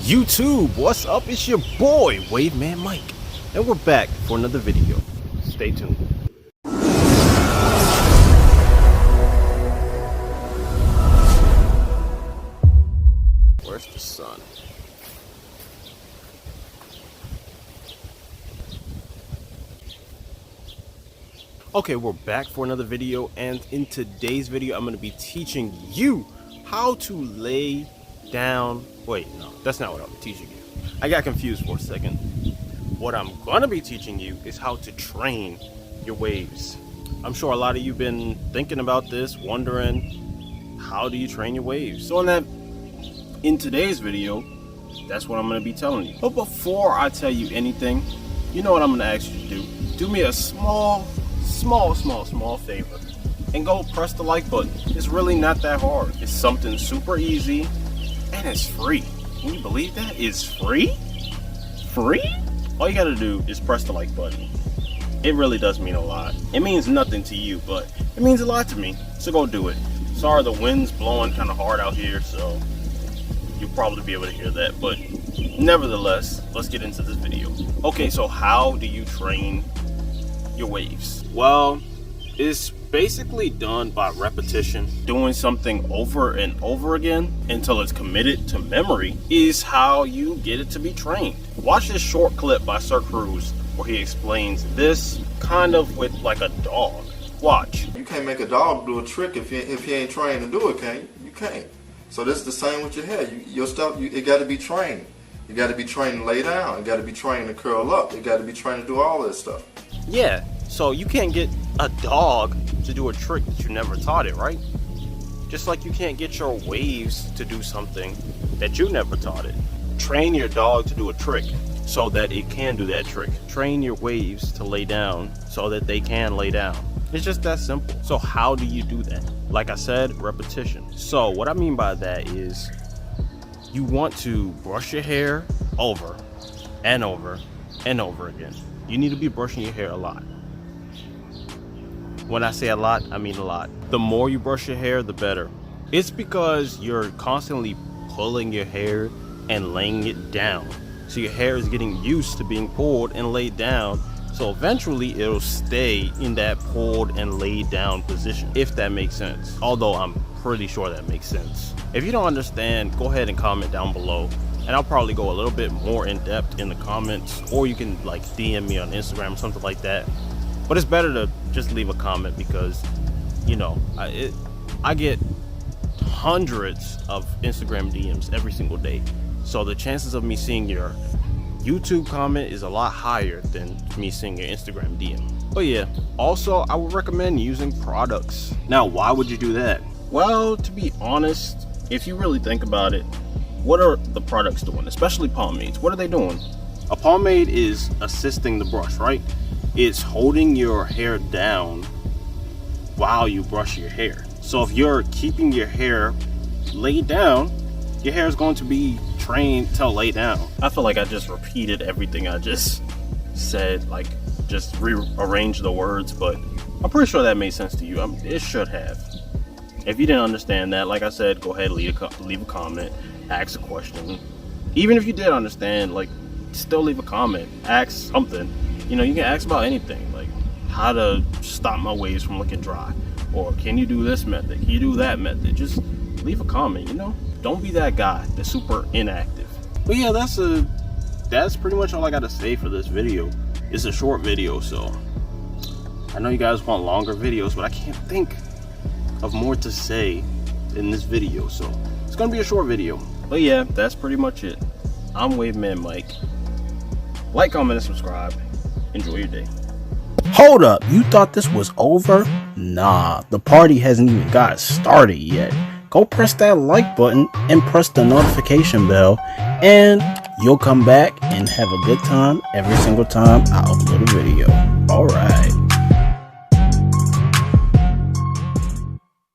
YouTube, what's up? It's your boy, Waveman Mike, and we're back for another video. Stay tuned. Where's the sun? Okay, we're back for another video, and in today's video, I'm going to be teaching you how to lay down. Wait, no, that's not what I'm teaching you. I got confused for a second. What I'm going to be teaching you is how to train your waves. I'm sure a lot of you been thinking about this, wondering how do you train your waves. So in today's video, that's what I'm going to be telling you. But before I tell you anything, you know what I'm going to ask you to do? Do me a small favor and go press the like button. It's really not that hard. It's something super easy and it's free. Can you believe that? It's free? Free? All you gotta do is press the like button. It really does mean a lot. It means nothing to you, but it means a lot to me. So go do it. Sorry, the wind's blowing kind of hard out here, so you'll probably be able to hear that, but nevertheless, let's get into this video. Okay, so how do you train your waves? Well, it's basically done by repetition. Doing something over and over again until it's committed to memory is how you get it to be trained. Watch this short clip by Sir Cruz where he explains this kind of with like a dog. Watch. You can't make a dog do a trick if he ain't trained to do it, can you? You can't. So this is the same with your hair. Your stuff, it got to be trained. You got to be trained to lay down. You got to be trained to curl up. You got to be trained to do all this stuff. Yeah, so you can't get a dog to do a trick that you never taught it, right? Just like you can't get your waves to do something that you never taught it. Train your dog to do a trick so that it can do that trick. Train your waves to lay down so that they can lay down. It's just that simple. So how do you do that? Like I said, repetition. So what I mean by that is you want to brush your hair over and over and over again. You need to be brushing your hair a lot. When I say a lot, I mean a lot. The more you brush your hair, the better. It's because you're constantly pulling your hair and laying it down. So your hair is getting used to being pulled and laid down. So eventually it'll stay in that pulled and laid down position, if that makes sense. Although I'm pretty sure that makes sense. If you don't understand, go ahead and comment down below. And I'll probably go a little bit more in depth in the comments, or you can like DM me on Instagram or something like that. But it's better to just leave a comment because, you know, I get hundreds of Instagram DMs every single day. So the chances of me seeing your YouTube comment is a lot higher than me seeing your Instagram DM. But yeah, also I would recommend using products. Now, why would you do that? Well, to be honest, if you really think about it, what are the products doing? Especially pomades. What are they doing? A pomade is assisting the brush, right? It's holding your hair down while you brush your hair. So if you're keeping your hair laid down, your hair is going to be trained to lay down. I feel like I just repeated everything I just said, like just rearranged the words, but I'm pretty sure that made sense to you. It should have. If you didn't understand that, like I said, go ahead, leave a comment, ask a question. Even if you did understand, like, still leave a comment, ask something. You know, you can ask about anything, like how to stop my waves from looking dry, or can you do this method, can you do that method. Just leave a comment, you know, don't be that guy that's super inactive. But yeah, that's pretty much all I got to say for this video. It's a short video, so I know you guys want longer videos, but I can't think of more to say in this video, so it's gonna be a short video. But yeah, that's pretty much it. I'm Waveman Mike. Like, comment, and subscribe. Enjoy your day. Hold up, you thought this was over? Nah, the party hasn't even got started yet. Go press that like button and press the notification bell, and you'll come back and have a good time every single time I upload a video. Alright.